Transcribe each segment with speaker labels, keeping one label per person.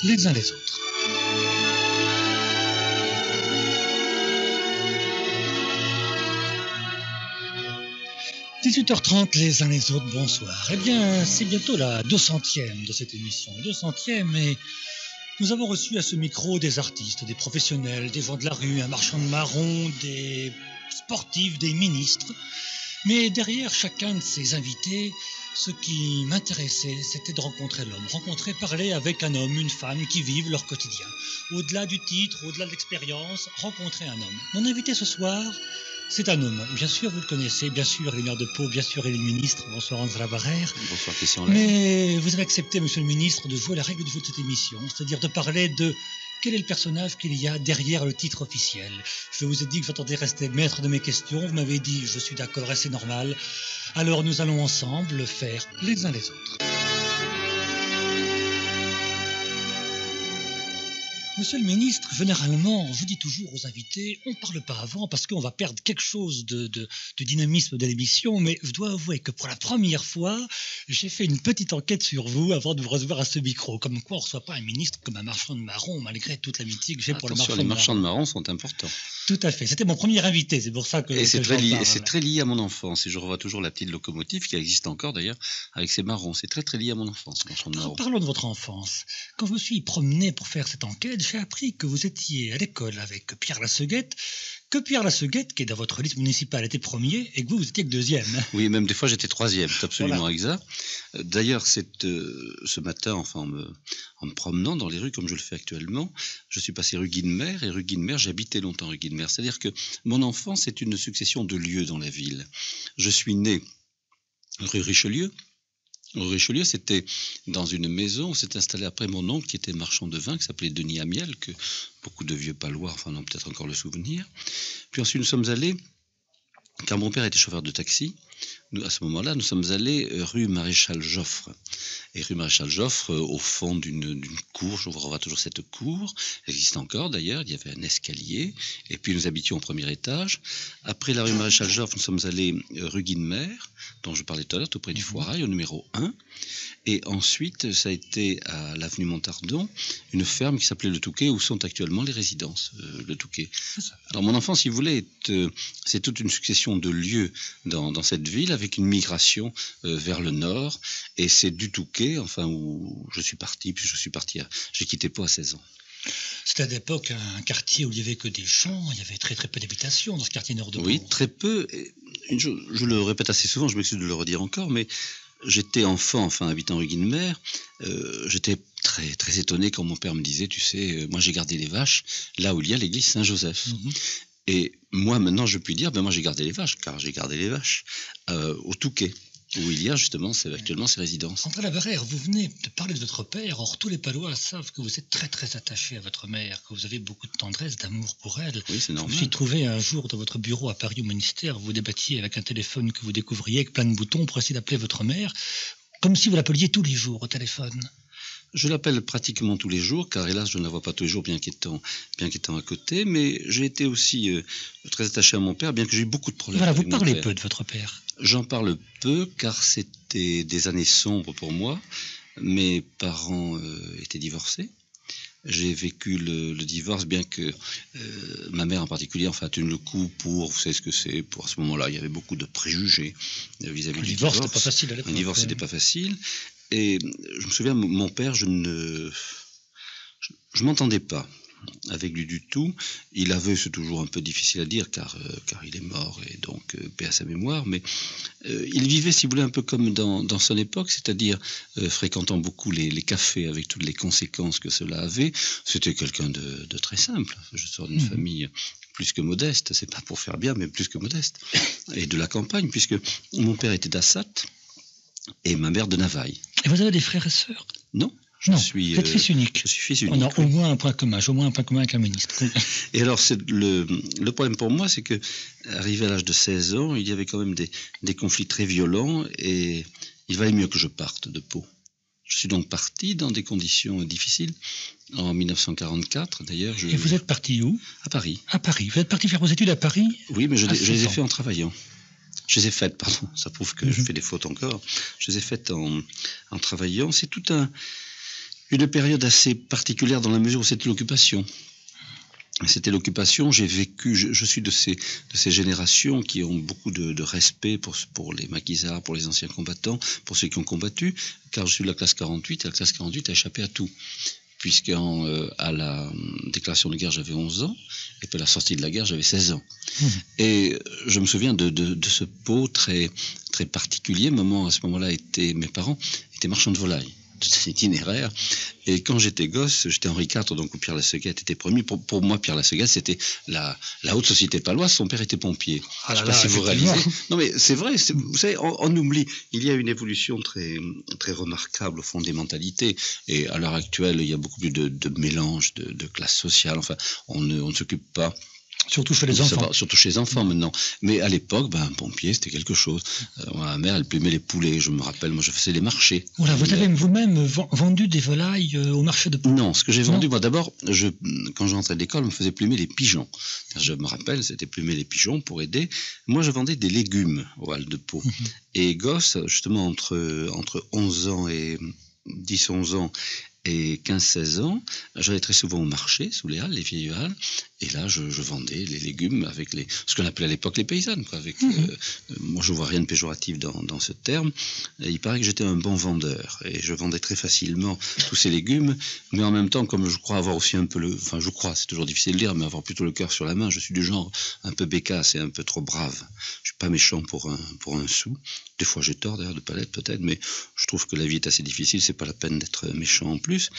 Speaker 1: les uns les autres. 18h30, les uns les autres, bonsoir. Eh bien, c'est bientôt la 200e de cette émission. 200e, et nous avons reçu à ce micro des artistes, des professionnels, des gens de la rue, un marchand de marrons, des sportifs, des ministres. Mais derrière chacun de ces invités, ce qui m'intéressait, c'était de rencontrer l'homme. Rencontrer, parler avec un homme, une femme qui vivent leur quotidien. Au-delà du titre, au-delà de l'expérience, rencontrer un homme. Mon invité ce soir, c'est un homme. Bien sûr, vous le connaissez. Bien sûr, il est maire de Pau. Bien sûr, il est le ministre. Bonsoir, André Barrère.
Speaker 2: Bonsoir, Christian.
Speaker 1: Mais vous avez accepté, monsieur le ministre, de jouer la règle du jeu de cette émission. C'est-à-dire de parler de quel est le personnage qu'il y a derrière le titre officiel. Je vous ai dit que j'attendais rester maître de mes questions. Vous m'avez dit, je suis d'accord et c'est normal. Alors nous allons ensemble faire les uns les autres. Monsieur le ministre, généralement, je dis toujours aux invités, on ne parle pas avant parce qu'on va perdre quelque chose de dynamisme de l'émission, mais je dois avouer que pour la première fois, j'ai fait une petite enquête sur vous avant de vous recevoir à ce micro. Comme quoi, on ne reçoit pas un ministre comme un marchand de marrons, malgré toute l'amitié que j'ai pour le marchand de marrons.
Speaker 2: Les marchands de marrons sont importants.
Speaker 1: Tout à fait. C'était mon premier invité, c'est pour ça que.
Speaker 2: Et c'est très lié à mon enfance. Et je revois toujours la petite locomotive qui existe encore d'ailleurs avec ses marrons. C'est très très lié à mon enfance, marchand de marrons.
Speaker 1: Parlons de votre enfance. Quand je me suis promené pour faire cette enquête, j'ai appris que vous étiez à l'école avec Pierre Lasseguette, que Pierre Lasseguette, qui est dans votre liste municipale, était premier et que vous étiez que deuxième.
Speaker 2: Oui, même des fois j'étais troisième, c'est absolument exact. D'ailleurs, ce matin, enfin, en me promenant dans les rues comme je le fais actuellement, je suis passé rue Guinemer, et rue Guinemer, j'habitais longtemps rue Guinemer. C'est-à-dire que mon enfance est une succession de lieux dans la ville. Je suis né rue Richelieu. Richelieu, c'était dans une maison où s'est installé après mon oncle qui était marchand de vin, qui s'appelait Denis Amiel, que beaucoup de vieux palois, enfin, ont peut-être encore le souvenir. Puis ensuite, nous sommes allés, car mon père était chauffeur de taxi, à ce moment-là, nous sommes allés rue Maréchal Joffre. Et rue Maréchal Joffre, au fond d'une cour, je vous revois toujours cette cour, elle existe encore d'ailleurs, il y avait un escalier, et puis nous habitions au premier étage. Après la rue Maréchal Joffre, nous sommes allés rue Guinemer, dont je parlais tout à l'heure, tout près du Foirail, au numéro 1. Et ensuite, ça a été à l'avenue Montardon, une ferme qui s'appelait Le Touquet, où sont actuellement les résidences, Le Touquet. Alors mon enfant, si vous voulez, c'est toute une succession de lieux dans cette ville, avec une migration vers le nord. Et c'est du Touquet, enfin, où je suis parti, puis j'ai quitté Pau à 16 ans.
Speaker 1: C'était à l'époque un quartier où il n'y avait que des champs, il y avait très très peu d'habitations dans ce quartier nord de Pau.
Speaker 2: Oui, très peu. Je le répète assez souvent, je m'excuse de le redire encore, mais j'étais enfant, enfin habitant rue Guinemer, j'étais très très étonné quand mon père me disait, tu sais, moi j'ai gardé les vaches là où il y a l'église Saint-Joseph. Et moi maintenant je puis dire, moi j'ai gardé les vaches, car j'ai gardé les vaches au Touquet, où il y a justement actuellement ces résidences.
Speaker 1: André Barrère, vous venez de parler de votre père. Or, tous les Palois savent que vous êtes très très attaché à votre mère, que vous avez beaucoup de tendresse, d'amour pour elle.
Speaker 2: Oui, c'est normal.
Speaker 1: Je me suis trouvé un jour dans votre bureau à Paris au ministère, vous débattiez avec un téléphone que vous découvriez avec plein de boutons pour essayer d'appeler votre mère, comme si vous l'appeliez tous les jours au téléphone.
Speaker 2: Je l'appelle pratiquement tous les jours, car hélas, je ne la vois pas tous les jours, bien qu'étant à côté, mais j'ai été aussi très attaché à mon père, bien que j'ai eu beaucoup de problèmes.
Speaker 1: Voilà, vous parlez peu de votre père.
Speaker 2: J'en parle peu, car c'était des années sombres pour moi. Mes parents étaient divorcés. J'ai vécu le divorce, bien que ma mère en particulier, enfin, a tenu le coup pour, vous savez ce que c'est, pour à ce moment-là, il y avait beaucoup de préjugés vis-à-vis du divorce.
Speaker 1: C'était pas facile à l'époque.
Speaker 2: Un divorce, c'était pas facile. Et je me souviens, mon père, je m'entendais pas avec lui du tout. Il avait, c'est toujours un peu difficile à dire, car il est mort, et donc paix à sa mémoire, mais il vivait, si vous voulez, un peu comme dans son époque, c'est-à-dire fréquentant beaucoup les cafés avec toutes les conséquences que cela avait. C'était quelqu'un de très simple. Je sors d'une famille plus que modeste, c'est pas pour faire bien, mais plus que modeste, et de la campagne, puisque mon père était d'Assat, et ma mère de Navaille.
Speaker 1: Et vous avez des frères et sœurs?
Speaker 2: Non.
Speaker 1: Vous êtes fils unique.
Speaker 2: Je suis fils unique.
Speaker 1: On a au moins un point commun. J'ai au moins un point commun avec un ministre.
Speaker 2: Et alors, le problème pour moi, c'est que, arrivé à l'âge de 16 ans, il y avait quand même des conflits très violents, et il valait mieux que je parte de Pau. Je suis donc parti dans des conditions difficiles, en 1944 d'ailleurs.
Speaker 1: Et vous êtes parti où?
Speaker 2: À Paris.
Speaker 1: À Paris. Vous êtes parti faire vos études à Paris?
Speaker 2: Oui, mais je les ai fait en travaillant. Je les ai faites, pardon, ça prouve que je fais des fautes encore. Je les ai faites en travaillant. C'est toute Une période assez particulière dans la mesure où c'était l'occupation. C'était l'occupation, j'ai vécu, je suis de ces générations qui ont beaucoup de respect pour les maquisards, pour les anciens combattants, pour ceux qui ont combattu, car je suis de la classe 48, et la classe 48 a échappé à tout. Puisqu'à la déclaration de guerre, j'avais 11 ans, et puis à la sortie de la guerre, j'avais 16 ans. Et je me souviens de ce pot très, très particulier. À ce moment-là, mes parents étaient marchands de volailles. Cet itinéraire. Et quand j'étais gosse, j'étais Henri IV, donc où Pierre Lasseguette était premier. Pour moi, Pierre Lasseguette, c'était la haute société paloise. Son père était pompier. Je ne sais pas si vous réalisez. Non, mais c'est vrai. Vous savez, on oublie. Il y a une évolution très, très remarquable au fond des mentalités. Et à l'heure actuelle, il y a beaucoup plus de mélange de classes sociales. Enfin, on ne s'occupe pas.
Speaker 1: Surtout chez les enfants.
Speaker 2: Surtout chez les enfants maintenant. Mais à l'époque, un pompier, c'était quelque chose. Ma mère, elle plumait les poulets. Je me rappelle, moi, je faisais les marchés.
Speaker 1: Voilà, vous avez vous-même vendu des volailles au marché de Pau?
Speaker 2: Non, ce que j'ai vendu, moi, d'abord, quand je rentrais de l'école, on me faisait plumer les pigeons. Je me rappelle, c'était plumer les pigeons pour aider. Moi, je vendais des légumes au Halles de Pau. Et gosse, justement, entre 11 ans et 10-11 ans, et 15-16 ans, j'allais très souvent au marché, sous les halles, les vieilles halles, et là, je vendais les légumes avec ce qu'on appelait à l'époque les paysannes, quoi, moi, je vois rien de péjoratif dans ce terme. Et il paraît que j'étais un bon vendeur, et je vendais très facilement tous ces légumes, mais en même temps, comme je crois avoir aussi un peu je crois, c'est toujours difficile de dire, mais avoir plutôt le cœur sur la main, je suis du genre un peu bécasse et un peu trop brave. Je suis pas méchant pour un sou. Des fois, j'ai tort, d'ailleurs, de pas l'être peut-être, mais je trouve que la vie est assez difficile, c'est pas la peine d'être méchant en plus.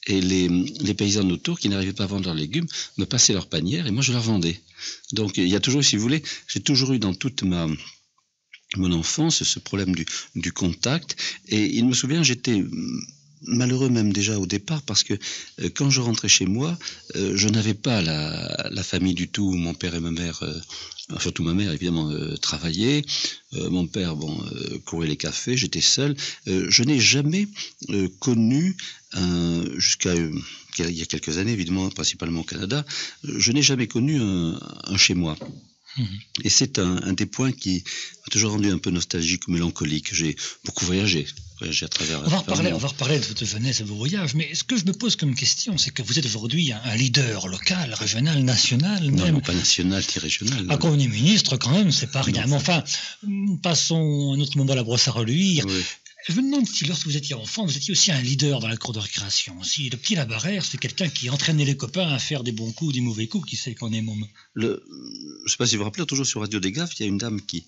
Speaker 2: Et les paysans autour qui n'arrivaient pas à vendre leurs légumes me passaient leurs panières et moi je leur vendais. Donc il y a toujours, si vous voulez, j'ai toujours eu dans toute mon enfance ce problème du contact. Et il me souvient, j'étais malheureux même déjà au départ parce que quand je rentrais chez moi, je n'avais pas la famille du tout. Mon père et ma mère, surtout ma mère évidemment, travaillaient. Mon père, courait les cafés, j'étais seul. Je n'ai jamais connu, jusqu'à il y a quelques années évidemment, principalement au Canada, je n'ai jamais connu un chez moi. Et c'est un des points qui m'a toujours rendu un peu nostalgique ou mélancolique. J'ai beaucoup voyagé à travers.
Speaker 1: On va reparler de votre jeunesse et de vos voyages, mais ce que je me pose comme question, c'est que vous êtes aujourd'hui un leader local, régional, national, même.
Speaker 2: Non, pas national, ni régional.
Speaker 1: Quand on est ministre, quand même, c'est pas rien. Mais enfin, passons un autre moment à la brosse à reluire. Oui. Je me demande si lorsque vous étiez enfant, vous étiez aussi un leader dans la cour de récréation. Si le petit Labarère, c'est quelqu'un qui entraînait les copains à faire des bons coups, des mauvais coups, qui sait qu'on est môme.
Speaker 2: Je ne sais pas si vous vous rappelez, toujours sur Radio des Gaffes, il y a une dame qui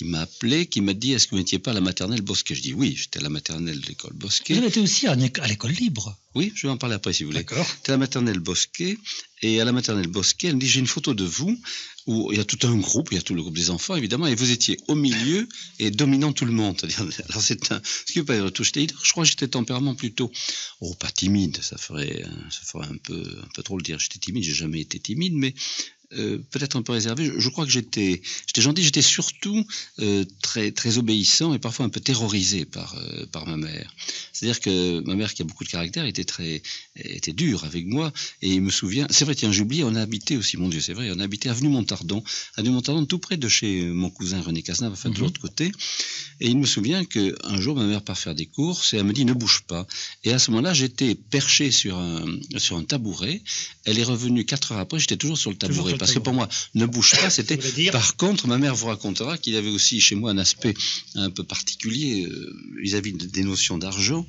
Speaker 2: m'a appelé, qui m'a dit « Est-ce que vous n'étiez pas à la maternelle Bosquet » Je dis « Oui, j'étais à la maternelle de l'école Bosquet. »
Speaker 1: Vous étiez aussi à l'école libre.
Speaker 2: Oui, je vais en parler après si vous voulez.
Speaker 1: D'accord.
Speaker 2: J'étais à la maternelle Bosquet, et à la maternelle Bosquet, elle me dit « J'ai une photo de vous, où il y a tout un groupe, il y a tout le groupe des enfants évidemment, et vous étiez au milieu et dominant tout le monde. » Alors ce qui veut pas dire tout, je crois que j'étais tempérament plutôt, pas timide, ça ferait un peu trop le dire, j'étais timide, j'ai jamais été timide, mais peut-être un peu réservé. Je crois que j'étais gentil, j'étais surtout très, très obéissant et parfois un peu terrorisé par ma mère. C'est-à-dire que ma mère, qui a beaucoup de caractère, était dure avec moi. Et il me souvient, c'est vrai, tiens, j'ai oublié, on a habité aussi, mon Dieu, c'est vrai, on a habité avenue Montardon, tout près de chez mon cousin René Cazenave, enfin de l'autre côté. Et il me souvient qu'un jour, ma mère part faire des courses et elle me dit « Ne bouge pas ». Et à ce moment-là, j'étais perché sur un tabouret. Elle est revenue 4 heures après, j'étais toujours sur le tabouret. Parce que pour moi, ne bouge pas, c'était... Par contre, ma mère vous racontera qu'il y avait aussi chez moi un aspect un peu particulier vis-à-vis des notions d'argent.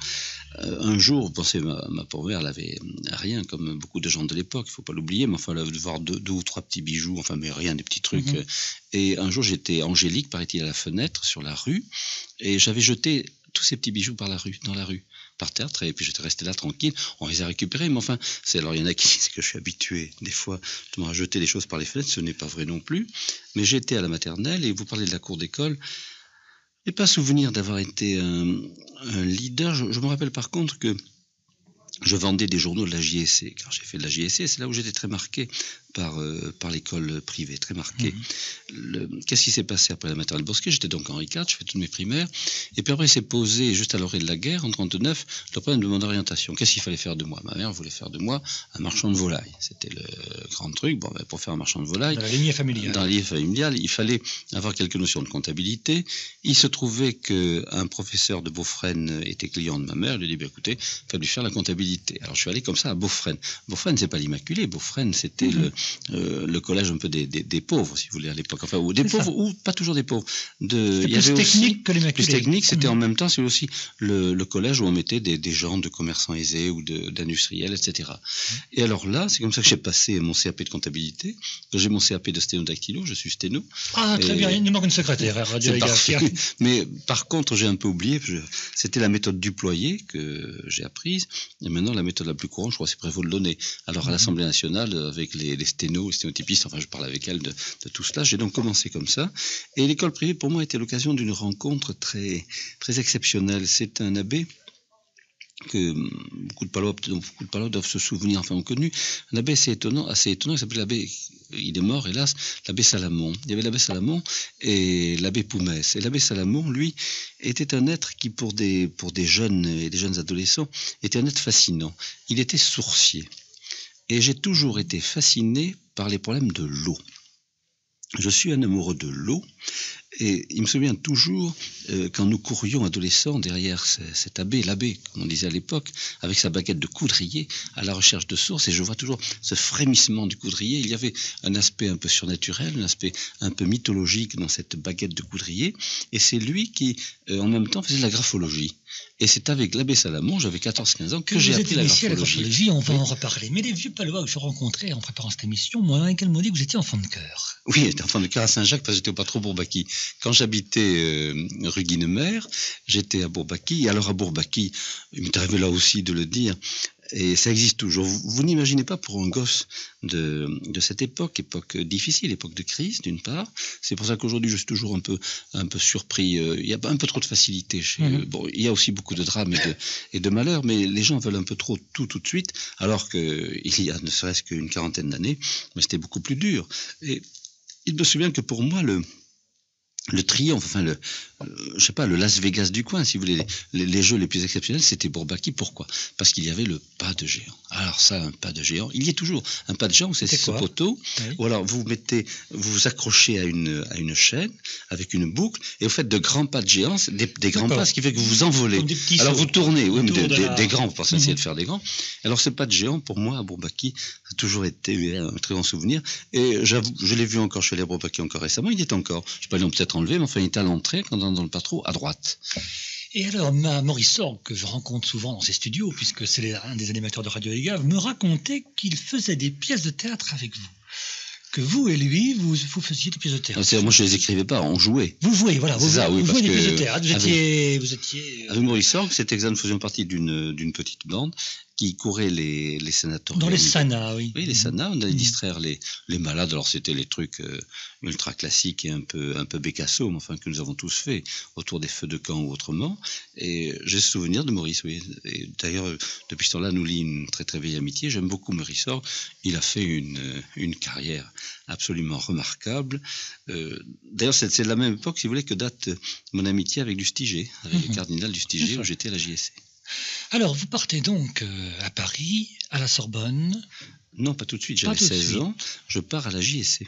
Speaker 2: Un jour, vous pensez, ma pauvre mère, elle avait rien, comme beaucoup de gens de l'époque, il ne faut pas l'oublier, mais enfin, elle avait voir 2 ou 3 petits bijoux, enfin, mais rien, des petits trucs. Et un jour, j'étais Angélique, paraît-il, à la fenêtre, sur la rue, et j'avais jeté tous ces petits bijoux dans la rue. Par terre, et puis j'étais resté là tranquille, on les a récupérés, mais enfin, alors il y en a qui disent que je suis habitué des fois à jeter des choses par les fenêtres, ce n'est pas vrai non plus, mais j'étais à la maternelle, et vous parlez de la cour d'école, et pas souvenir d'avoir été un leader. Je me rappelle par contre que je vendais des journaux de la JSC, car j'ai fait de la JSC, c'est là où j'étais très marqué par l'école privée, très marqué. Qu'est-ce qui s'est passé après la maternelle Bosquet? J'étais donc Henri IV, je fais toutes mes primaires. Et puis après, il s'est posé, juste à l'orée de la guerre, en 1939, le problème de mon orientation. Qu'est-ce qu'il fallait faire de moi? Ma mère voulait faire de moi un marchand de volailles. C'était le grand truc. Bon, ben, pour faire un marchand de volailles,
Speaker 1: dans la lignée familiale.
Speaker 2: Dans la lignée familiale, il fallait avoir quelques notions de comptabilité. Il se trouvait qu'un professeur de Beaufresne était client de ma mère. Il lui a dit, ben, écoutez, il fallait lui faire la comptabilité. Alors je suis allé comme ça à Beaufresne. Beaufresne, c'est pas l'Immaculée. Beaufresne, c'était le collège un peu des pauvres, si vous voulez, à l'époque. Enfin, ou des pauvres, ou pas toujours des pauvres.
Speaker 1: Il y avait technique que l'Immaculée.
Speaker 2: Plus technique, c'était en même temps, c'est aussi le collège où on mettait des gens de commerçants aisés ou d'industriels, etc. Et alors là, c'est comme ça que j'ai passé mon CAP de comptabilité. Quand j'ai mon CAP de sténodactylo, je suis sténo.
Speaker 1: Ah, très bien, il nous manque une secrétaire.
Speaker 2: C'est parfait. Mais par contre, j'ai un peu oublié, c'était la méthode duployée que j'ai apprise. Et maintenant, la méthode la plus courante, je crois, c'est Prévost-Delaunay. Alors, à l'Assemblée nationale, avec les sténos, les sténotypistes, enfin, je parle avec elle de tout cela. J'ai donc commencé comme ça. Et l'école privée, pour moi, était l'occasion d'une rencontre très, très exceptionnelle. C'est un abbé que beaucoup de Palois doivent se souvenir, enfin ont connu, un abbé assez étonnant, il s'appelait l'abbé, il est mort hélas, l'abbé Salamon. Il y avait l'abbé Salamon et l'abbé Poumès. Et l'abbé Salamon, lui, était un être qui, pour des jeunes et des jeunes adolescents, était un être fascinant. Il était sourcier. Et j'ai toujours été fasciné par les problèmes de l'eau. Je suis un amoureux de l'eau. Et il me souvient toujours, quand nous courions adolescents derrière cet abbé, l'abbé, comme on disait à l'époque, avec sa baguette de coudrier, à la recherche de sources, et je vois toujours ce frémissement du coudrier. Il y avait un aspect un peu surnaturel, un aspect un peu mythologique dans cette baguette de coudrier, et c'est lui qui, en même temps, faisait de la graphologie. Et c'est avec l'abbé Salamon, j'avais 14-15 ans, que j'ai appris la graphologie.
Speaker 1: On va en reparler. Mais les vieux Palois que je rencontrais en préparant cette émission, moi, avec m'ont dit que vous étiez enfant de cœur.
Speaker 2: Oui, j'étais enfant de cœur à Saint-Jacques, parce que j'étais au Patro Bourbaki. Quand j'habitais rue Guinemer, j'étais à Bourbaki. Et alors à Bourbaki, il m'est arrivé là aussi de le dire, et ça existe toujours. Vous n'imaginez pas pour un gosse de cette époque difficile, époque de crise d'une part. C'est pour ça qu'aujourd'hui je suis toujours un peu surpris. Il y a un peu trop de facilité chez eux. Bon, il y a aussi beaucoup de drames et de malheurs, mais les gens veulent un peu trop tout de suite, alors qu'il y a ne serait-ce qu'une quarantaine d'années, mais c'était beaucoup plus dur. Et il me souvient que pour moi le triomphe, enfin je sais pas, le Las Vegas du coin, si vous voulez, les jeux les plus exceptionnels, c'était Bourbaki. Pourquoi? Parce qu'il y avait le pas de géant. Alors ça, un pas de géant, il y est toujours. Un pas de géant, c'est ce poteau, ou alors vous vous accrochez à une chaîne avec une boucle, et vous faites de grands pas de géant, des grands pas, ce qui fait que vous vous envolez. Alors vous tournez, oui, mais des grands, vous pensez essayer de faire des grands. Alors ce pas de géant, pour moi, à Bourbaki, ça a toujours été un très bon souvenir. Et j'avoue, je l'ai vu encore, je suis allé à Bourbaki encore récemment, il y est encore. Je sais pas, ils l'ont peut-être enlevé, mais enfin, il est à l'entrée, dans le Patro, à droite.
Speaker 1: Et alors, Maurice Sorgue, que je rencontre souvent dans ses studios, puisque c'est un des animateurs de Radio Gave, me racontait qu'il faisait des pièces de théâtre avec vous. Que vous et lui, vous faisiez des pièces de théâtre.
Speaker 2: Moi, je les écrivais pas, on jouait.
Speaker 1: Vous jouez, voilà. Vous jouez des pièces de théâtre. Vous étiez...
Speaker 2: Avec Maurice Sorgue, c'était exact, nous faisions partie d'une petite bande qui courait les sanatoriums.
Speaker 1: Dans les sanas, oui.
Speaker 2: Oui, les sanas, on allait distraire les malades. Alors, c'était les trucs ultra classiques et un peu bécasso, mais enfin, que nous avons tous fait autour des feux de camp ou autrement. Et j'ai ce souvenir de Maurice, oui. Et d'ailleurs, depuis ce temps-là, nous lie une très très vieille amitié. J'aime beaucoup Maurice Sorgue. Il a fait une carrière absolument remarquable. D'ailleurs, c'est de la même époque, si vous voulez, que date mon amitié avec Lustiger, avec le cardinal Lustiger, où j'étais à la JSC.
Speaker 1: Alors, vous partez donc à Paris, à la Sorbonne.
Speaker 2: Non, pas tout de suite, j'avais 16 ans, je pars à la JSC.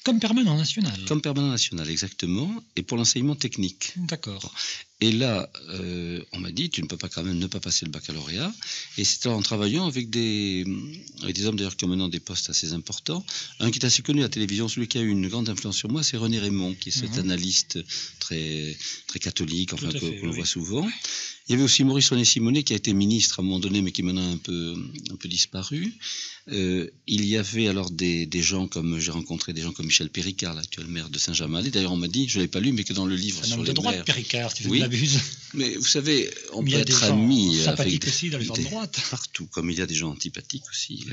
Speaker 1: Comme permanent national.
Speaker 2: Comme permanent national, exactement, et pour l'enseignement technique.
Speaker 1: D'accord.
Speaker 2: Et là, on m'a dit, tu ne peux pas quand même ne pas passer le baccalauréat. Et c'est en travaillant avec des hommes d'ailleurs qui ont maintenant des postes assez importants. Un qui est assez connu à la télévision, celui qui a eu une grande influence sur moi, c'est René Raymond, qui est cet analyste très, très catholique, enfin qu'on voit souvent. Il y avait aussi Maurice René Simonet qui a été ministre à un moment donné, mais qui maintenant a un peu disparu. Il y avait alors des gens comme, j'ai rencontré des gens comme Michel Péricard, l'actuel maire de Saint-Germain-en-Laye. D'ailleurs, on m'a dit, je ne l'ai pas lu, mais que dans le livre sur les maires... de droite,
Speaker 1: Péricard, si je ne m'abuse.
Speaker 2: Mais vous savez, on peut être amis
Speaker 1: sympathiques aussi dans les gens de droite.
Speaker 2: Partout, comme il y a des gens antipathiques aussi,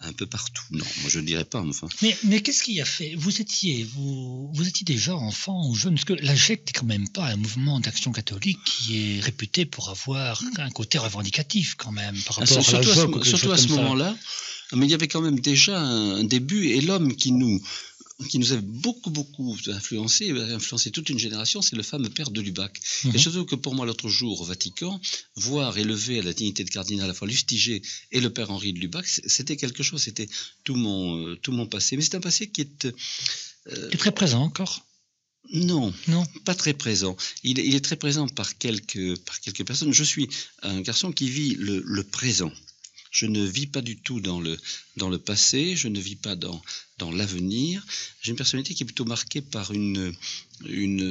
Speaker 2: un peu partout. Non, moi je ne dirais pas, enfin.
Speaker 1: Mais qu'est-ce qui a fait? Vous étiez déjà enfant ou jeune, parce que la GEC n'est quand même pas un mouvement d'action catholique qui est réputé pour avoir un côté revendicatif quand même par rapport à la GEC.
Speaker 2: Surtout à ce moment-là. Mais il y avait quand même déjà un début, et l'homme qui nous a beaucoup influencé toute une génération, c'est le fameux père de Lubac. Et surtout que pour moi, l'autre jour, au Vatican, voir élevé à la dignité de cardinal à la fois Lustiger et le père Henri de Lubac, c'était quelque chose, c'était tout mon passé. Mais c'est un passé qui est...
Speaker 1: Qui est très présent encore.
Speaker 2: Non, pas très présent. Il est très présent par quelques personnes. Je suis un garçon qui vit le présent. Je ne vis pas du tout dans le passé, je ne vis pas dans l'avenir. J'ai une personnalité qui est plutôt marquée par une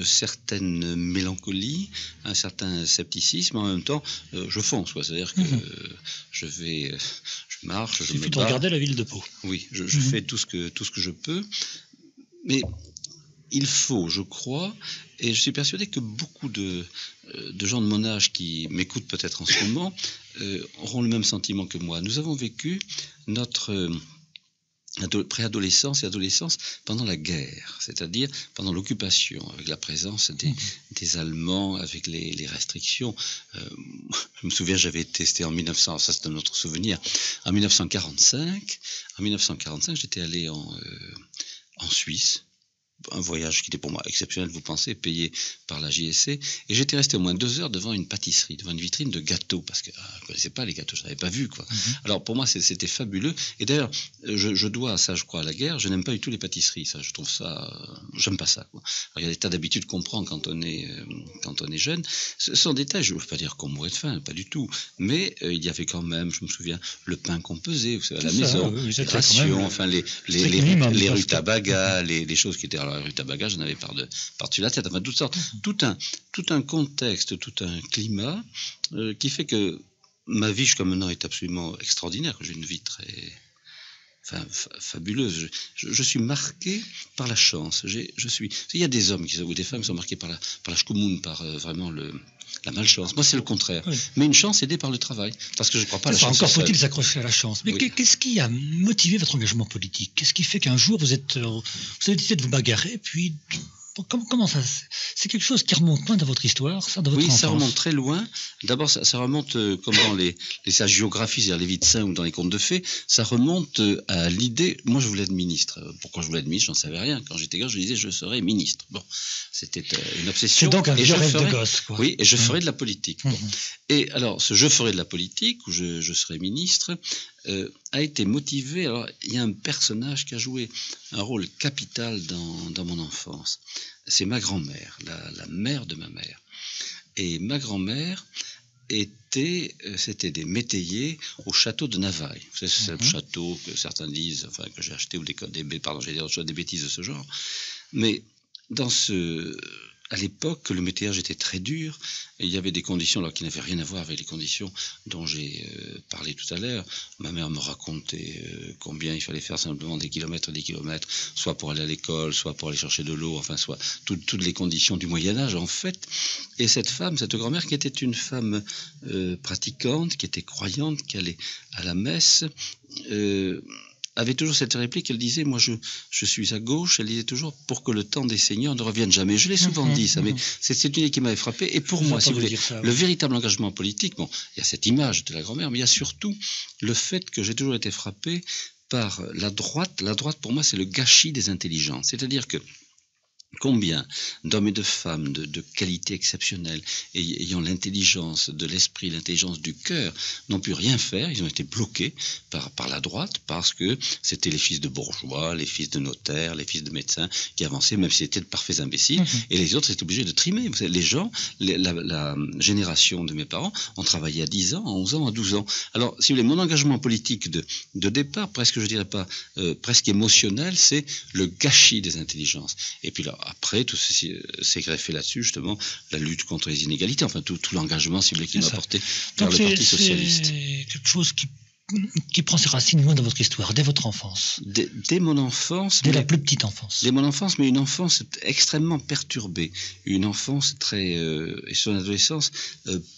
Speaker 2: certaine mélancolie, un certain scepticisme. En même temps, je fonce, c'est-à-dire que je marche, je me bats. Il
Speaker 1: suffit de regarder la ville de Pau.
Speaker 2: Oui, je fais tout ce que je peux. Mais il faut, je crois, et je suis persuadé que beaucoup de gens de mon âge qui m'écoutent peut-être en ce moment auront le même sentiment que moi. Nous avons vécu notre préadolescence et adolescence pendant la guerre, c'est-à-dire pendant l'occupation, avec la présence des Allemands, avec les restrictions. Je me souviens, c'était en 1900, ça c'est un autre souvenir, en 1945. En 1945, j'étais allé en Suisse. Un voyage qui était pour moi exceptionnel, vous pensez, payé par la JSC. Et j'étais resté au moins 2 heures devant une pâtisserie, devant une vitrine de gâteaux, parce que je ne connaissais pas les gâteaux, je n'avais pas vu, quoi. Alors pour moi, c'était fabuleux. Et d'ailleurs, je dois ça, je crois, à la guerre. Je n'aime pas du tout les pâtisseries, ça. Je trouve ça... j'aime pas ça, quoi. Alors, il y a des tas d'habitudes qu'on prend quand on est jeune. Ce sont des détails, je ne veux pas dire qu'on mourait de faim, pas du tout. Mais il y avait quand même, je me souviens, le pain qu'on pesait, vous savez, à la maison, les rations, enfin les rutabagas, les choses qui étaient... Alors, la rutabaga, j'en avais par-dessus la tête. Enfin, toutes sortes, tout un contexte, tout un climat qui fait que ma vie jusqu'à maintenant est absolument extraordinaire. J'ai une vie très fabuleuse. Je suis marqué par la chance. Il y a des hommes ou des femmes qui sont marqués par la schkumun, par vraiment la malchance. Moi, c'est le contraire. Oui. Mais une chance aidée par le travail. Parce que je ne crois pas à la chance.
Speaker 1: Encore faut-il s'accrocher à la chance. Mais oui. Qu'est-ce qui a motivé votre engagement politique? Qu'est-ce qui fait qu'un jour, vous avez décidé de vous bagarrer, puis... Comment ça? C'est quelque chose qui remonte loin dans votre histoire, ça, dans votre enfance?
Speaker 2: Oui, ça remonte très loin. D'abord, ça remonte, comme dans les hagiographies, c'est-à-dire les vies de saints ou dans les contes de fées, ça remonte à l'idée... Moi, je voulais être ministre. Pourquoi je voulais être ministre? J'en savais rien. Quand j'étais gosse, je disais je serais ministre. Bon, c'était une obsession.
Speaker 1: C'est donc un vieux rêve de gosse, quoi.
Speaker 2: Oui, et je ferais de la politique. Bon. Et alors, ce je ferais de la politique, ou je serais ministre... a été motivé. Alors, il y a un personnage qui a joué un rôle capital dans mon enfance. C'est ma grand-mère, la mère de ma mère. Et ma grand-mère c'était des métayers au château de Navailles. C'est le château que certains disent, enfin que j'ai acheté, ou des bêtises de ce genre. Mais à l'époque, le métayage était très dur et il y avait des conditions alors qui n'avaient rien à voir avec les conditions dont j'ai parlé tout à l'heure. Ma mère me racontait combien il fallait faire simplement des kilomètres, soit pour aller à l'école, soit pour aller chercher de l'eau, enfin, soit toutes les conditions du Moyen-Âge, en fait. Et cette grand-mère, qui était une femme pratiquante, qui était croyante, qui allait à la messe, avait toujours cette réplique, elle disait, moi je suis à gauche, elle disait toujours, pour que le temps des seigneurs ne revienne jamais. Je l'ai souvent dit, ça, mais c'est une idée qui m'avait frappé. Et pour moi, si vous voulez, le véritable engagement politique, bon, il y a cette image de la grand-mère, mais il y a surtout le fait que j'ai toujours été frappé par la droite. La droite, pour moi, c'est le gâchis des intelligences. C'est-à-dire que combien d'hommes et de femmes de qualité exceptionnelle, ayant l'intelligence de l'esprit, l'intelligence du cœur, n'ont pu rien faire. Ils ont été bloqués par la droite parce que c'était les fils de bourgeois, les fils de notaires, les fils de médecins qui avançaient, même s'ils étaient de parfaits imbéciles. Et les autres étaient obligés de trimer. Vous savez, les gens, la génération de mes parents ont travaillé à 10 ans, à 11 ans, à 12 ans. Alors, si vous voulez, mon engagement politique de départ, presque, je dirais pas, presque émotionnel, c'est le gâchis des intelligences. Et puis là, après, tout ceci s'est greffé là-dessus, justement, la lutte contre les inégalités, enfin tout l'engagement, si vous voulez, qui m'a porté vers le Parti socialiste.
Speaker 1: C'est quelque chose qui prend ses racines loin dans votre histoire, dès votre enfance.
Speaker 2: Dès mon enfance.
Speaker 1: Dès la plus petite enfance.
Speaker 2: Dès mon enfance, mais une enfance extrêmement perturbée. Une enfance et son adolescence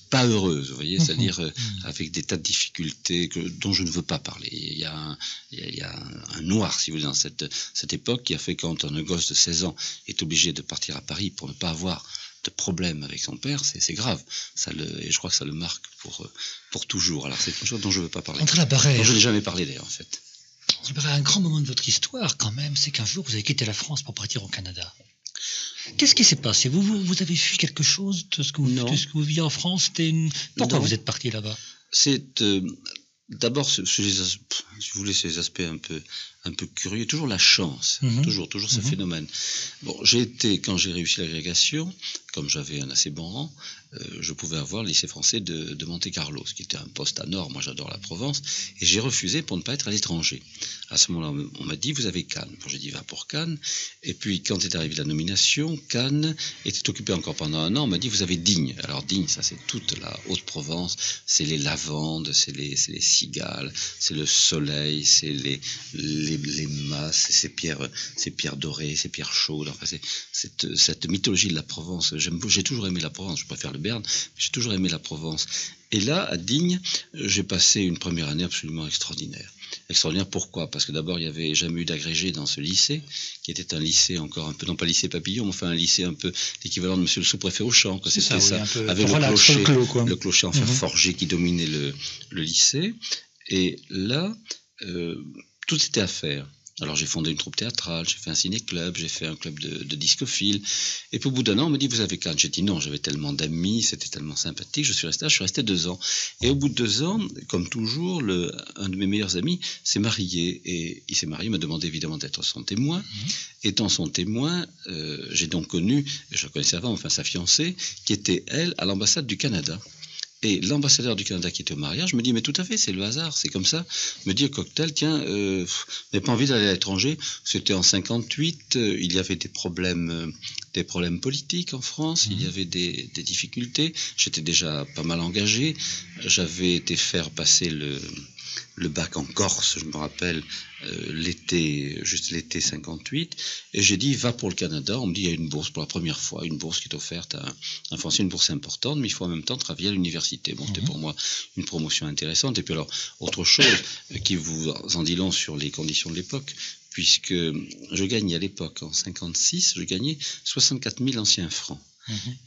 Speaker 2: pas heureuse, vous voyez, c'est-à-dire avec des tas de difficultés dont je ne veux pas parler. Il y a un noir, si vous voulez, dans cette époque qui a fait quand un gosse de 16 ans est obligé de partir à Paris pour ne pas avoir de problème avec son père, c'est grave. Et je crois que ça le marque pour toujours. Alors c'est une chose dont je ne veux pas parler.
Speaker 1: Entre la barrière.
Speaker 2: Dont je n'ai jamais parlé d'ailleurs, en fait.
Speaker 1: Il paraît un grand moment de votre histoire, quand même, c'est qu'un jour, vous avez quitté la France pour partir au Canada. Qu'est-ce qui s'est passé? Vous avez fui quelque chose de ce que vous viviez en France? Pourquoi vous êtes parti là-bas?
Speaker 2: C'est d'abord, si vous voulez, ces aspects un peu curieux, toujours la chance, toujours ce phénomène. Bon, quand j'ai réussi l'agrégation, comme j'avais un assez bon rang, je pouvais avoir le lycée français de Monte-Carlo, ce qui était un poste à Nord. Moi, j'adore la Provence, et j'ai refusé pour ne pas être à l'étranger. À ce moment-là, on m'a dit, vous avez Cannes. Bon, j'ai dit, va pour Cannes. Et puis, quand est arrivée la nomination, Cannes était occupé encore pendant un an. On m'a dit, vous avez Digne. Alors, Digne, ça, c'est toute la Haute-Provence. C'est les lavandes, c'est les cigales, c'est le soleil, c'est les masses, ces pierres dorées, ces pierres chaudes. Enfin, c'est cette mythologie de la Provence. J'ai toujours aimé la Provence. Je préfère le Béarn, mais j'ai toujours aimé la Provence. Et là, à Digne, j'ai passé une première année absolument extraordinaire. Extraordinaire, pourquoi? Parce que d'abord, il n'y avait jamais eu d'agrégé dans ce lycée, qui était un lycée encore un peu, non pas lycée Papillon, mais enfin un lycée un peu l'équivalent de monsieur le sous-préfet Auchan, que c'était ça, avec le clocher en fer forgé qui dominait le lycée. Et là, tout était à faire. Alors j'ai fondé une troupe théâtrale, j'ai fait un ciné-club, j'ai fait un club de discophiles. Et puis au bout d'un an, on me dit, vous avez Cannes? J'ai dit non, j'avais tellement d'amis, c'était tellement sympathique, je suis resté 2 ans. Et au bout de 2 ans, comme toujours, un de mes meilleurs amis s'est marié. Et il s'est marié, il m'a demandé évidemment d'être son témoin. Étant son témoin, j'ai donc connu, je la connaissais avant, enfin sa fiancée, qui était, elle, à l'ambassade du Canada. Et l'ambassadeur du Canada qui était au mariage me dit, mais tout à fait, c'est le hasard, c'est comme ça. Me dit au cocktail, tiens, vous n'avez pas envie d'aller à l'étranger? C'était en 58, il y avait des problèmes politiques en France, il y avait des difficultés. J'étais déjà pas mal engagé. J'avais été faire passer le bac en Corse, je me rappelle, juste l'été 58, et j'ai dit, va pour le Canada. On me dit, il y a une bourse pour la première fois, une bourse qui est offerte à un Français, une bourse importante, mais il faut en même temps travailler à l'université. Bon, c'était pour moi une promotion intéressante. Et puis alors, autre chose qui vous en dit long sur les conditions de l'époque, puisque je gagnais à l'époque, en 56, je gagnais 64 000 anciens francs,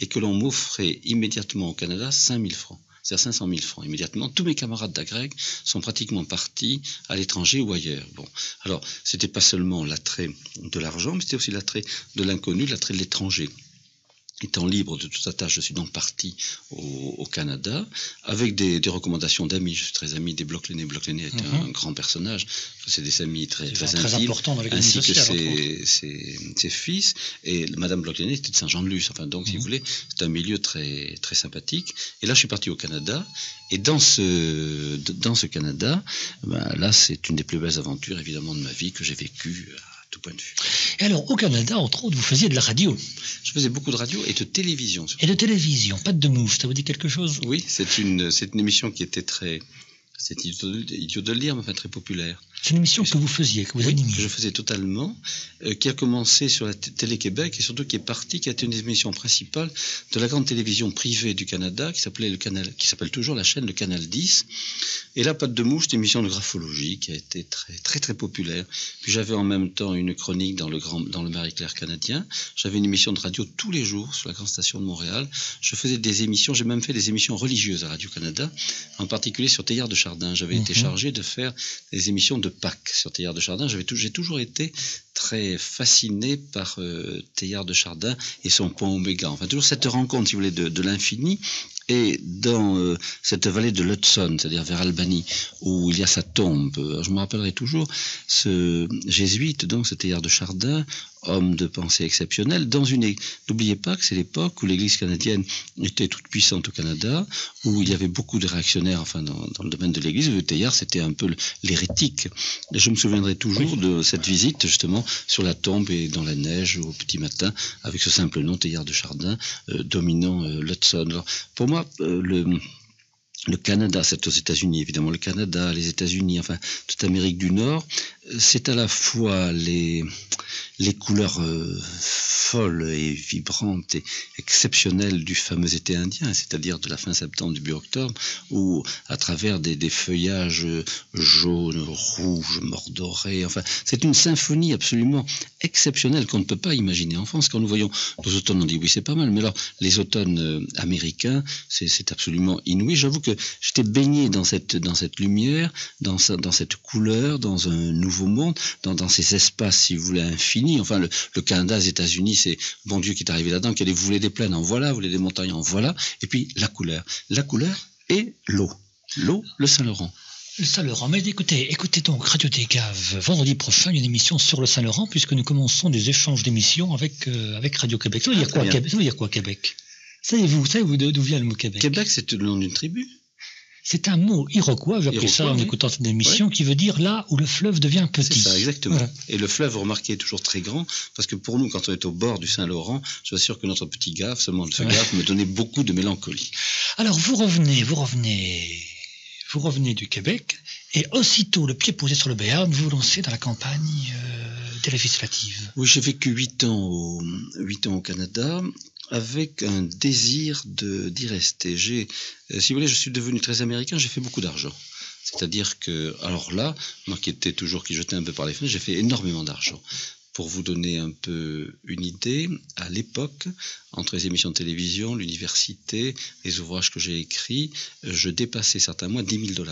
Speaker 2: et que l'on m'offrait immédiatement au Canada 5 000 francs. C'est-à-dire 500 000 francs. Immédiatement, tous mes camarades d'agrég sont pratiquement partis à l'étranger ou ailleurs. Bon, alors, c'était pas seulement l'attrait de l'argent, mais c'était aussi l'attrait de l'inconnu, l'attrait de l'étranger. Étant libre de toute attache, je suis donc parti au Canada avec des recommandations d'amis. Je suis très ami des Bloch-Lenné. Bloch-Lenné était un grand personnage. C'est des amis très intimes,
Speaker 1: important dans
Speaker 2: ainsi que ses fils. Et Madame Bloch-Lenné était de Saint-Jean-de-Luz. Enfin, donc, si vous voulez, c'est un milieu très, très sympathique. Et là, je suis parti au Canada. Et dans ce Canada, là, c'est une des plus belles aventures, évidemment, de ma vie que j'ai vécues tout point de vue.
Speaker 1: Et alors, au Canada, entre autres, vous faisiez de la radio.
Speaker 2: Je faisais beaucoup de radio et de télévision.
Speaker 1: Et de télévision, pas de mouche, ça vous dit quelque chose?
Speaker 2: Oui, c'est une émission qui était très... C'est idiot de le dire, mais enfin très populaire.
Speaker 1: C'est une émission que vous faisiez, que vous animiez.
Speaker 2: Que je faisais totalement, qui a commencé sur la Télé-Québec et surtout qui a été une des émissions principales de la grande télévision privée du Canada qui s'appelle toujours la chaîne Le Canal 10. Et là, Patte de mouche, c'est une émission de graphologie qui a été très très très populaire. Puis j'avais en même temps une chronique dans le Marie-Claire canadien. J'avais une émission de radio tous les jours sur la grande station de Montréal. Je faisais des émissions, j'ai même fait des émissions religieuses à Radio-Canada, en particulier sur Théillard de Chardin. J'avais été chargé de faire des émissions de Pâques sur Théillard de Chardin. J'ai toujours été très fasciné par Théillard de Chardin et son point Oméga. Enfin, toujours cette rencontre, si vous voulez, de l'infini. Et dans cette vallée de l'Hudson, c'est-à-dire vers Albany, où il y a sa tombe, je me rappellerai toujours, ce jésuite, donc ce Théillard de Chardin, homme de pensée exceptionnel, n'oubliez pas que c'est l'époque où l'Église canadienne était toute puissante au Canada, où il y avait beaucoup de réactionnaires, enfin dans le domaine de l'Église. Le Théillard, c'était un peu l'hérétique. Et je me souviendrai toujours de cette visite, justement, sur la tombe et dans la neige au petit matin, avec ce simple nom, Théillard de Chardin, dominant l'Hudson. Alors, pour moi, le Canada, c'est aux États-Unis, évidemment, le Canada, les États-Unis, enfin, toute Amérique du Nord, c'est à la fois les couleurs folle et vibrante et exceptionnelle du fameux été indien, c'est-à-dire de la fin septembre, début octobre, où à travers des feuillages jaunes, rouges, mordorés, enfin, c'est une symphonie absolument exceptionnelle qu'on ne peut pas imaginer en France. Quand nous voyons nos automnes, on dit oui, c'est pas mal, mais alors les automnes américains, c'est absolument inouï. J'avoue que j'étais baigné dans cette lumière, dans cette couleur, dans un nouveau monde, dans ces espaces, si vous voulez, infinis. Enfin, le Canada, les États-Unis, c'est bon Dieu qui est arrivé là-dedans, qui allait, vous voulez des plaines, en voilà, vous voulez des montagnes, en voilà, et puis la couleur et l'eau, le Saint-Laurent.
Speaker 1: Le Saint-Laurent. Mais écoutez donc Radio Dégave, vendredi prochain, une émission sur le Saint-Laurent, puisque nous commençons des échanges d'émissions avec Radio-Québec. Ça veut dire quoi, Québec? Ça veut dire quoi, Québec? Savez-vous d'où vient le mot Québec?
Speaker 2: Québec, c'est le nom d'une tribu.
Speaker 1: C'est un mot iroquois, j'ai appris ça en écoutant cette émission, qui veut dire là où le fleuve devient petit.
Speaker 2: C'est ça, exactement.
Speaker 1: Voilà.
Speaker 2: Et le fleuve, vous remarquez, est toujours très grand, parce que pour nous, quand on est au bord du Saint-Laurent, je suis sûr que notre petit gaffe, seulement ce gaffe, me donnait beaucoup de mélancolie.
Speaker 1: Alors, vous revenez du Québec, et aussitôt le pied posé sur le Béarn, vous vous lancez dans la campagne des législatives.
Speaker 2: Oui, j'ai vécu 8 ans au Canada, avec un désir d'y rester. Si vous voulez, je suis devenu très américain, j'ai fait beaucoup d'argent. C'est-à-dire que, alors là, moi qui jetais un peu par les fenêtres, j'ai fait énormément d'argent. Pour vous donner un peu une idée, à l'époque, entre les émissions de télévision, l'université, les ouvrages que j'ai écrits, je dépassais certains mois $10 000.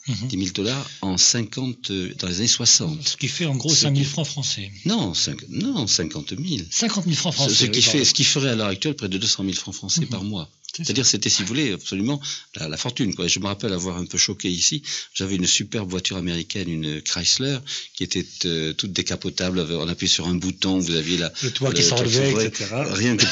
Speaker 2: $10 000 en 50, dans les années 60.
Speaker 1: Ce qui fait en gros 5 000 francs français.
Speaker 2: Non, 50 000. 50 000
Speaker 1: francs français.
Speaker 2: Ce qui ferait à l'heure actuelle près de 200 000 francs français par mois. C'est-à-dire, c'était, si vous voulez, absolument la fortune, quoi. Je me rappelle avoir un peu choqué ici. J'avais une superbe voiture américaine, une Chrysler, qui était toute décapotable. On appuyait sur un bouton, vous aviez
Speaker 1: le toit qui s'enlevait, etc.
Speaker 2: Rien que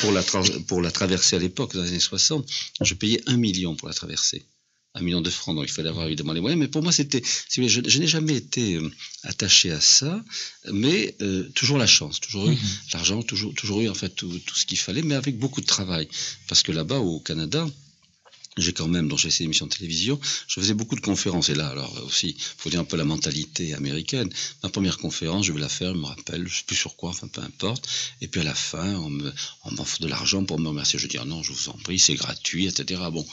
Speaker 2: pour la traverser à l'époque, dans les années 60, je payais 1 million pour la traverser. 1 million de francs, donc il fallait avoir évidemment les moyens. Mais pour moi, c'était, si vous voulez, je n'ai jamais été attaché à ça, mais toujours la chance, toujours eu l'argent, toujours eu en fait tout ce qu'il fallait, mais avec beaucoup de travail. Parce que là-bas, au Canada, j'ai fait ces émissions de télévision, je faisais beaucoup de conférences. Et là, alors aussi, il faut dire un peu la mentalité américaine. Ma première conférence, je vais la faire, je me rappelle, je sais plus sur quoi, enfin peu importe. Et puis à la fin, on m'offre de l'argent pour me remercier. Je dis, ah non, je vous en prie, c'est gratuit, etc. Bon.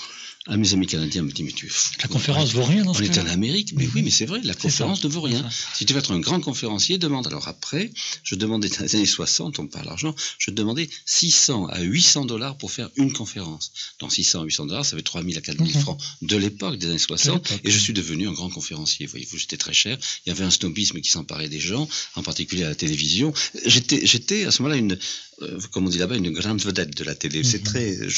Speaker 2: Un de mes amis canadiens me dit, mais tu es fou.
Speaker 1: La conférence vaut rien dans ce cas.
Speaker 2: On est en Amérique, mais oui, mais c'est vrai, la conférence ne vaut rien. Si tu veux être un grand conférencier, demande. Alors après, je demandais dans les années 60, on parle d'argent, je demandais 600 à 800 $ pour faire une conférence. Donc 600 à 800 $, ça fait 3 000 à 4 000 francs de l'époque, des années 60, et je suis devenu un grand conférencier. Voyez-vous, j'étais très cher. Il y avait un snobisme qui s'emparait des gens, en particulier à la télévision. J'étais à ce moment-là comme on dit là-bas, une grande vedette de la télé. C'est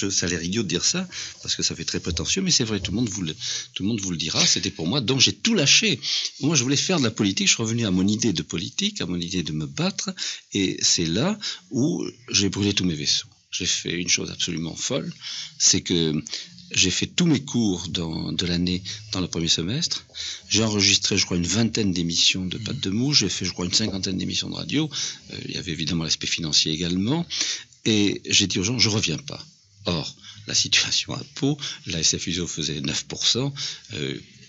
Speaker 2: ça a l'air idiot de dire ça, parce que ça fait très prétentieux, mais c'est vrai, tout le monde vous le dira, c'était pour moi, donc j'ai tout lâché. Moi, je voulais faire de la politique, je suis revenu à mon idée de politique, à mon idée de me battre, et c'est là où j'ai brûlé tous mes vaisseaux. J'ai fait une chose absolument folle, c'est que j'ai fait tous mes cours de l'année dans le premier semestre. J'ai enregistré, je crois, une vingtaine d'émissions de Pâtes de Mouche. J'ai fait, je crois, une cinquantaine d'émissions de radio. Il y avait évidemment l'aspect financier également. Et j'ai dit aux gens, je ne reviens pas. Or, la situation à Pau, la SFUSO faisait 9%.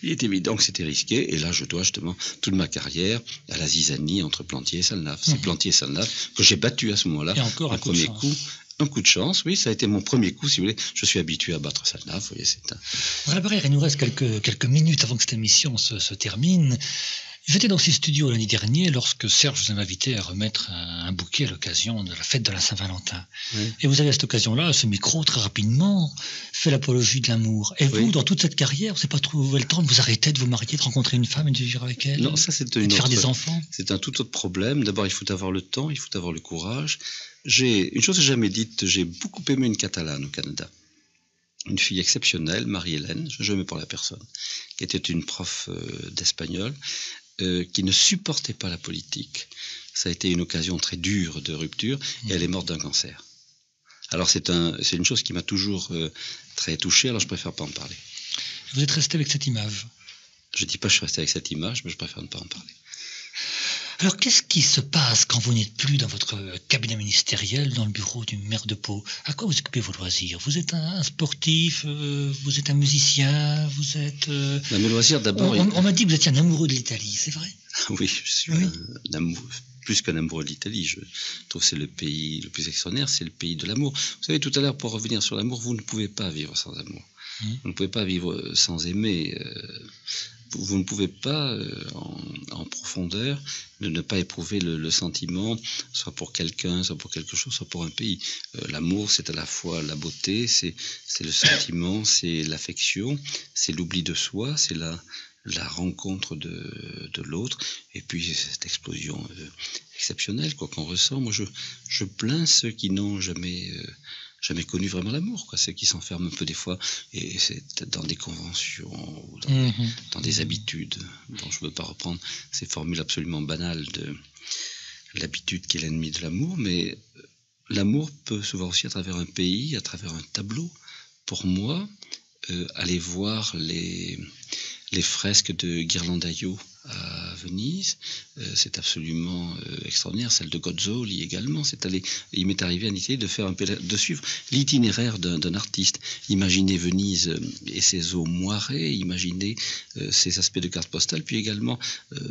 Speaker 2: Il est évident que c'était risqué. Et là, je dois justement toute ma carrière à la zizanie entre Plantier et Salnave. C'est Plantier et Salnave que j'ai battu à ce moment-là.
Speaker 1: Et encore un premier coup.
Speaker 2: Un coup de chance, oui, ça a été mon premier coup, si vous voulez. Je suis habitué à battre Salnave, vous voyez, c'est un...
Speaker 1: Voilà, Barrère, il nous reste quelques minutes avant que cette émission se termine. J'étais dans ces studios l'année dernière lorsque Serge vous a invité à remettre un bouquet à l'occasion de la fête de la Saint-Valentin. Oui. Et vous avez à cette occasion-là, à ce micro, très rapidement, fait l'apologie de l'amour. Et vous, dans toute cette carrière, vous n'avez pas trouvé le temps de vous arrêter, de vous marier, de rencontrer une femme et de vivre avec elle?
Speaker 2: Non, ça c'est de
Speaker 1: faire des enfants?
Speaker 2: C'est un tout autre problème. D'abord, il faut avoir le temps, il faut avoir le courage. Une chose que j'ai jamais dite, j'ai beaucoup aimé une Catalane au Canada. Une fille exceptionnelle, Marie-Hélène, je n'aimais pas la personne, qui était une prof d'espagnol, qui ne supportait pas la politique. Ça a été une occasion très dure de rupture, et elle est morte d'un cancer. Alors c'est une chose qui m'a toujours très touché, alors je préfère pas en parler.
Speaker 1: Vous êtes resté avec cette image?
Speaker 2: Je dis pas que je suis resté avec cette image, mais je préfère ne pas en parler.
Speaker 1: Alors, qu'est-ce qui se passe quand vous n'êtes plus dans votre cabinet ministériel, dans le bureau du maire de Pau? À quoi vous occupez vos loisirs? Vous êtes un sportif, vous êtes un musicien, vous êtes...
Speaker 2: Mes loisirs, d'abord...
Speaker 1: On m'a dit que vous étiez un amoureux de l'Italie, c'est vrai?
Speaker 2: Oui, je suis un amoureux plus qu'un amoureux de l'Italie. Je trouve que c'est le pays le plus extraordinaire, c'est le pays de l'amour. Vous savez, tout à l'heure, pour revenir sur l'amour, vous ne pouvez pas vivre sans amour. Vous ne pouvez pas vivre sans aimer. Vous ne pouvez pas, en profondeur, ne pas éprouver le sentiment, soit pour quelqu'un, soit pour quelque chose, soit pour un pays. L'amour, c'est à la fois la beauté, c'est le sentiment, c'est l'affection, c'est l'oubli de soi, c'est la rencontre de l'autre, et puis cette explosion exceptionnelle qu'on ressent. Moi, je plains ceux qui n'ont jamais connu vraiment l'amour, ceux qui s'enferment un peu des fois, et c'est dans des conventions ou dans des habitudes dont je ne veux pas reprendre ces formules absolument banales de l'habitude qui est l'ennemi de l'amour, mais l'amour peut se voir aussi à travers un pays, à travers un tableau. Pour moi, aller voir les fresques de Ghirlandaio à Venise, c'est absolument extraordinaire. Celle de Gozzoli également. Il m'est arrivé en Italie de suivre l'itinéraire d'un artiste. Imaginez Venise et ses eaux moirées, imaginez ses aspects de carte postale, puis également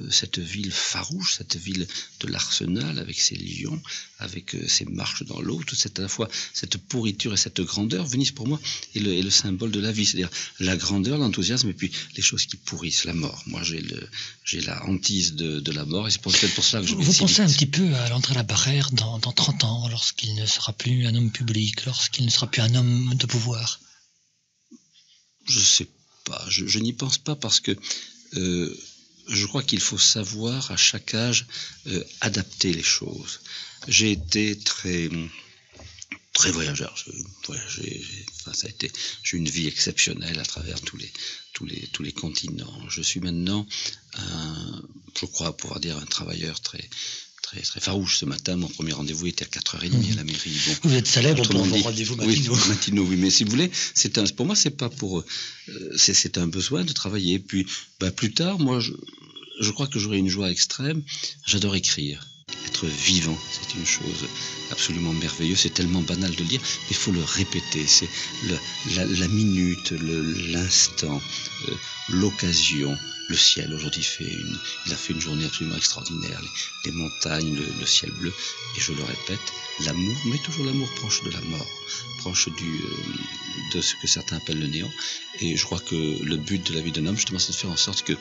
Speaker 2: cette ville farouche, cette ville de l'Arsenal avec ses lions, avec ses marches dans l'eau, à la fois cette pourriture et cette grandeur. Venise pour moi est le symbole de la vie, c'est-à-dire la grandeur, l'enthousiasme et puis les choses qui pourrissent, la mort. Moi j'ai la hantise de la mort, et c'est peut-être pour cela que je vais
Speaker 1: Vous pensez un petit peu à l'André Labarrère dans 30 ans, lorsqu'il ne sera plus un homme public, lorsqu'il ne sera plus un homme de pouvoir?
Speaker 2: Je ne sais pas, je n'y pense pas parce que je crois qu'il faut savoir à chaque âge adapter les choses. J'ai été très voyageur, j'ai une vie exceptionnelle à travers tous les continents. Je suis maintenant je crois pouvoir dire un travailleur très farouche. Ce matin, mon premier rendez-vous était à 4h30 à la mairie. Bon,
Speaker 1: vous êtes célèbre pour vos rendez-vous matinaux.
Speaker 2: Oui, matinaux, oui. Mais si vous voulez, pour moi, c'est pas pour. C'est un besoin de travailler. Puis, plus tard, moi, je crois que j'aurai une joie extrême. J'adore écrire. Être vivant, c'est une chose absolument merveilleuse. C'est tellement banal de le dire, mais il faut le répéter. C'est la minute, l'instant, l'occasion, le ciel. Aujourd'hui, il a fait une journée absolument extraordinaire. Les montagnes, le ciel bleu. Et je le répète, l'amour, mais toujours l'amour proche de la mort, proche de ce que certains appellent le néant. Et je crois que le but de la vie d'un homme, justement, c'est de faire en sorte que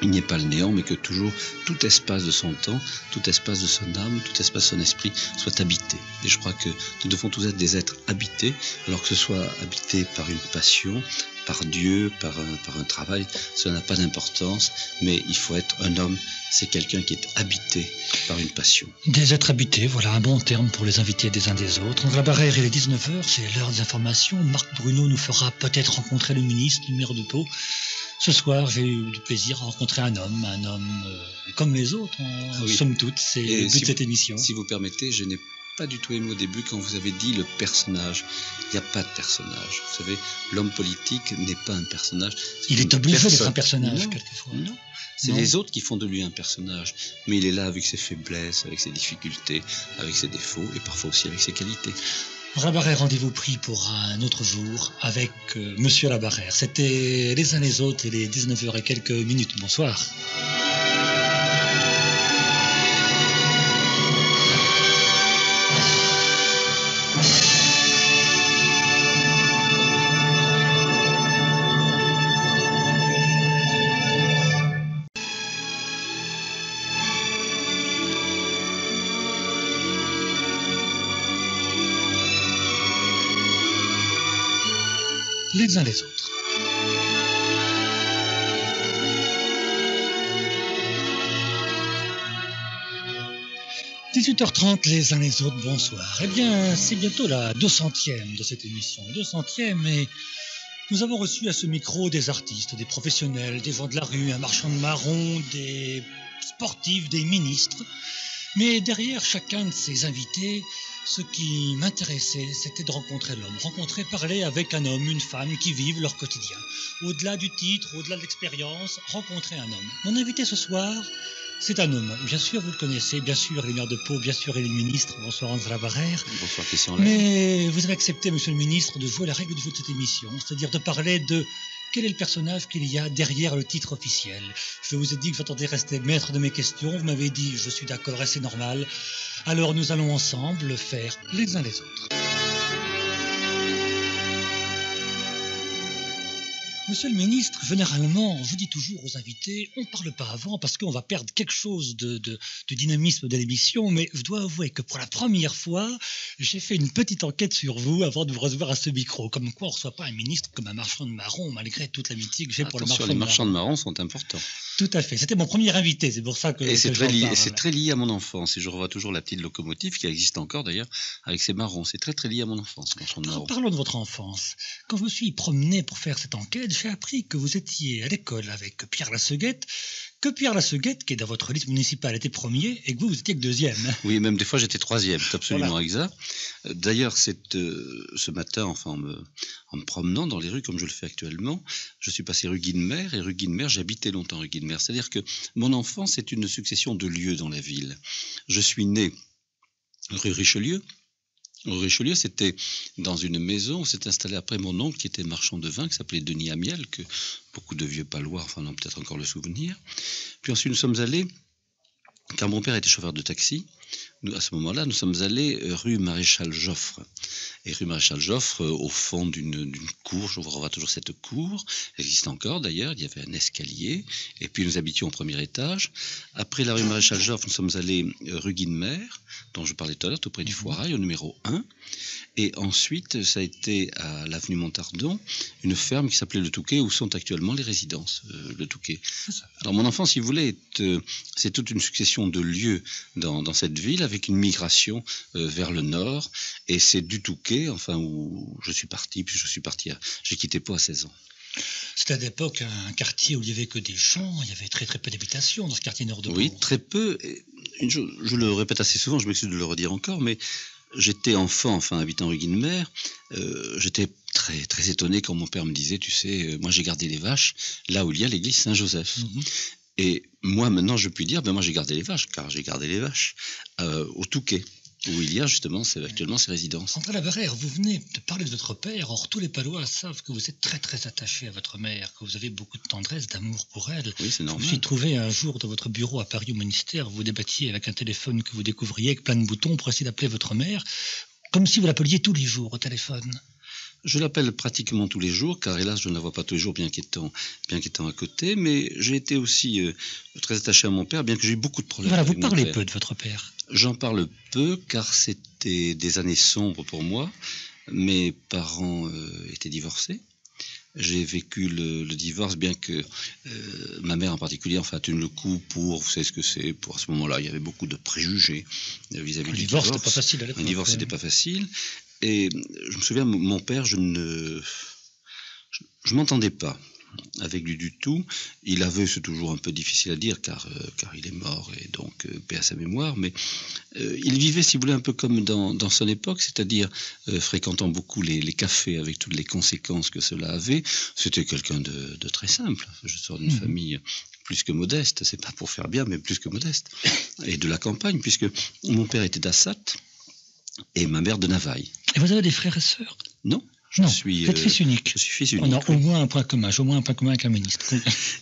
Speaker 2: il n'y ait pas le néant, mais que toujours tout espace de son temps, tout espace de son âme, tout espace de son esprit soit habité. Et je crois que nous devons tous être des êtres habités, alors que ce soit habité par une passion, par Dieu, par un travail, cela n'a pas d'importance, mais il faut être un homme, c'est quelqu'un qui est habité par une passion.
Speaker 1: Des êtres habités, voilà un bon terme pour les invités des uns des autres. André Labarrère, il est 19h, c'est l'heure des informations. Marc Bruno nous fera peut-être rencontrer le ministre, le maire de Pau. Ce soir, j'ai eu du plaisir à rencontrer un homme comme les autres, somme toute, c'est le but de cette émission.
Speaker 2: Si vous permettez, je n'ai pas du tout aimé au début quand vous avez dit le personnage. Il n'y a pas de personnage. Vous savez, l'homme politique n'est pas un personnage.
Speaker 1: Il est obligé d'être un personnage, quelquefois.
Speaker 2: Non. C'est les autres qui font de lui un personnage. Mais il est là avec ses faiblesses, avec ses difficultés, avec ses défauts et parfois aussi avec ses qualités.
Speaker 1: Labarrère, rendez-vous pris pour un autre jour avec Monsieur Labarrère. C'était les uns les autres et les 19h et quelques minutes. Bonsoir. Les uns les autres. « 18h30, les uns les autres, bonsoir. Eh bien, c'est bientôt la 200e de cette émission. 200e, et nous avons reçu à ce micro des artistes, des professionnels, des gens de la rue, un marchand de marrons, des sportifs, des ministres. Mais derrière chacun de ces invités, ce qui m'intéressait, c'était de rencontrer l'homme, parler avec un homme, une femme qui vivent leur quotidien. Au-delà du titre, au-delà de l'expérience, rencontrer un homme. Mon invité ce soir, c'est un homme. Bien sûr, vous le connaissez, bien sûr, il est maire de Pau, bien sûr, il est ministre. Bonsoir, André Labarrère.
Speaker 2: Bonsoir, Christian.
Speaker 1: Mais vous avez accepté, monsieur le ministre, de jouer la règle du jeu de cette émission, c'est-à-dire de parler de quel est le personnage qu'il y a derrière le titre officiel. Je vous ai dit que j'attendais rester maître de mes questions, vous m'avez dit je suis d'accord et c'est normal. Alors nous allons ensemble faire les uns les autres. Monsieur le ministre, généralement, je dis toujours aux invités, on ne parle pas avant parce qu'on va perdre quelque chose de dynamisme de l'émission, mais je dois avouer que pour la première fois, j'ai fait une petite enquête sur vous avant de vous recevoir à ce micro. Comme quoi, on ne reçoit pas un ministre comme un marchand de marrons, malgré toute l'amitié que j'ai pour le marchand de marrons.
Speaker 2: Les marchands de marrons sont importants.
Speaker 1: Tout à fait. C'était mon premier invité, c'est pour ça que.
Speaker 2: Et c'est très lié à mon enfance. Et je revois toujours la petite locomotive qui existe encore d'ailleurs avec ses marrons. C'est très très lié à mon enfance, marchand de marrons.
Speaker 1: Parlons de votre enfance. Quand je me suis promené pour faire cette enquête, j'ai appris que vous étiez à l'école avec Pierre Lasseguette, que Pierre Lasseguette, qui est dans votre liste municipale, était premier et que vous étiez que deuxième.
Speaker 2: Oui, même des fois j'étais troisième, c'est absolument exact. D'ailleurs, ce matin, enfin, en me promenant dans les rues comme je le fais actuellement, je suis passé rue Guinemer, et rue Guinemer, j'habitais longtemps rue Guinemer. C'est-à-dire que mon enfance est une succession de lieux dans la ville. Je suis né rue Richelieu. Richelieu, c'était dans une maison où s'est installé après mon oncle qui était marchand de vin, qui s'appelait Denis Amiel, que beaucoup de vieux palois enfin, ont peut-être encore le souvenir. Puis ensuite, nous sommes allés, car mon père était chauffeur de taxi, à ce moment-là, nous sommes allés rue Maréchal Joffre. Et rue Maréchal Joffre, au fond d'une cour, je revois toujours cette cour, elle existe encore d'ailleurs, il y avait un escalier, et puis nous habitions au premier étage. Après la rue Maréchal Joffre, nous sommes allés rue Guinemer, dont je parlais tout à l'heure, tout près du Foirail, au numéro 1. Et ensuite, ça a été à l'avenue Montardon, une ferme qui s'appelait Le Touquet, où sont actuellement les résidences, Le Touquet. Alors mon enfance, si vous voulez, c'est toute une succession de lieux dans cette ville, avec une migration vers le nord, et c'est du Touquet, enfin, où je suis parti, puis j'ai quitté Pau à 16 ans.
Speaker 1: C'était à l'époque un quartier où il n'y avait que des champs, il y avait très très peu d'habitations dans ce quartier nord de Pau.
Speaker 2: Oui, très peu. Je le répète assez souvent, je m'excuse de le redire encore, mais j'étais enfant, enfin habitant rue Guinemer, j'étais très très étonné quand mon père me disait, tu sais, moi j'ai gardé les vaches là où il y a l'église Saint-Joseph. Et moi maintenant je puis dire, ben moi j'ai gardé les vaches, car j'ai gardé les vaches au Touquet, où il y a justement actuellement ces résidences.
Speaker 1: André Labarrère, vous venez de parler de votre père. Or, tous les Palois savent que vous êtes très très attaché à votre mère, que vous avez beaucoup de tendresse, d'amour pour elle.
Speaker 2: Oui, c'est normal.
Speaker 1: Je me suis trouvé un jour dans votre bureau à Paris au ministère, vous débattiez avec un téléphone que vous découvriez avec plein de boutons pour essayer d'appeler votre mère, comme si vous l'appeliez tous les jours au téléphone.
Speaker 2: Je l'appelle pratiquement tous les jours, car hélas, je ne la vois pas tous les jours, bien qu'étant à côté, mais j'ai été aussi très attaché à mon père, bien que j'ai eu beaucoup de problèmes.
Speaker 1: Voilà, vous parlez peu de votre père.
Speaker 2: J'en parle peu, car c'était des années sombres pour moi. Mes parents étaient divorcés. J'ai vécu le divorce, bien que ma mère en particulier enfin, a tenu le coup pour, vous savez ce que c'est, pour à ce moment-là, il y avait beaucoup de préjugés vis-à-vis du divorce.
Speaker 1: C'était pas facile à l'époque.
Speaker 2: Un divorce, c'était pas facile. Et je me souviens, mon père, je m'entendais pas avec lui du tout. Il avait, c'est toujours un peu difficile à dire, car il est mort, et donc paix à sa mémoire, mais il vivait, si vous voulez, un peu comme dans son époque, c'est-à-dire fréquentant beaucoup les cafés avec toutes les conséquences que cela avait. C'était quelqu'un de très simple. Je sors d'une famille plus que modeste, c'est pas pour faire bien, mais plus que modeste, et de la campagne, puisque mon père était d'Assat, et ma mère de Navaille.
Speaker 1: Et vous avez des frères et sœurs?
Speaker 2: Non.
Speaker 1: Vous êtes fils unique.
Speaker 2: Je suis fils unique.
Speaker 1: On a au moins un point commun. J'ai au moins un point commun avec un ministre.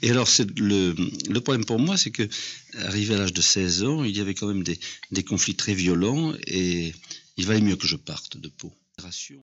Speaker 2: Et alors, le problème pour moi, c'est que, arrivé à l'âge de 16 ans, il y avait quand même des conflits très violents et il valait mieux que je parte de Pau.